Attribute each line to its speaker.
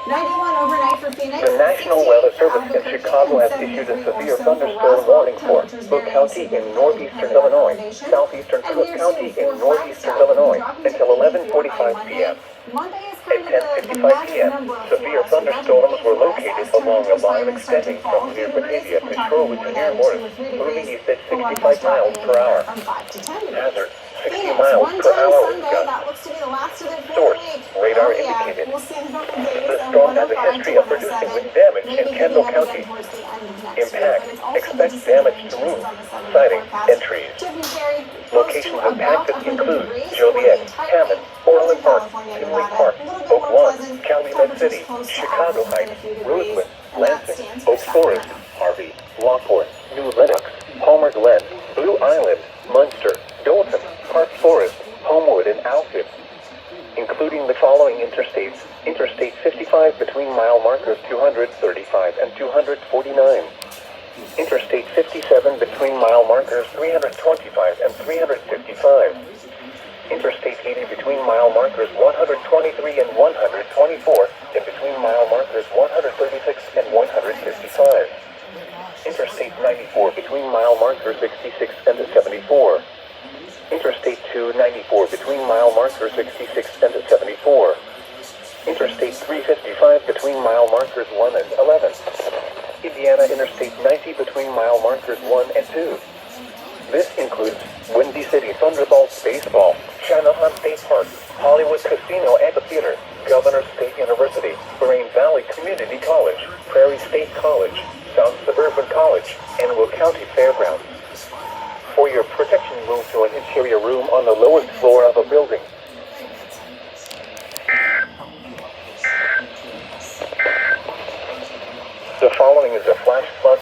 Speaker 1: 91 overnight for Phoenix.
Speaker 2: The National Weather Service in Chicago has issued a severe thunderstorm warning for Cook County in northeastern Illinois, southeastern Cook County in northeastern Illinois until 11:45 p.m. At 10:55 p.m., severe thunderstorms were located along a line extending from near Batavia to Shorewood to near Morris, moving east at 65 miles per hour. Hazard, 60 miles per hour with gusts. Source, radar indicated. The storm has a history of producing wind damage in Kendall County. Impact, expect damage to roofs, siding, and trees. Locations impacted include Joliet, Hammond, Orland Park, Tinley Park, Oak Lawn, Calumet City, Chicago Heights, Roseland, Lansing, Oak Forest, Harvey, Lockport, New Lenox, Palmer Glen, Blue Island, Munster, Dolton, Park Forest, Homewood, and Alfred, including the following interstates: Interstate 55 between mile markers 235 and 249. Interstate 57 between mile markers 325 and 355. Interstate 80 between mile markers 123 and 124, and between mile markers 136 and 155. Interstate 94 between mile markers 66 and 74. Interstate 294 between mile markers 66 and 74. Interstate 355 between mile markers 1 and 11. Indiana Interstate 90 between mile markers 1 and 2. This includes Windy City Thunderbolts Baseball, Shanahan State Park, Hollywood Casino Amphitheater, Governor State University, Moraine Valley Community College, Prairie State College, South Suburban College, and Will County Fairgrounds. For your protection, move to an interior room on the lowest floor of a building. The following is a flash flood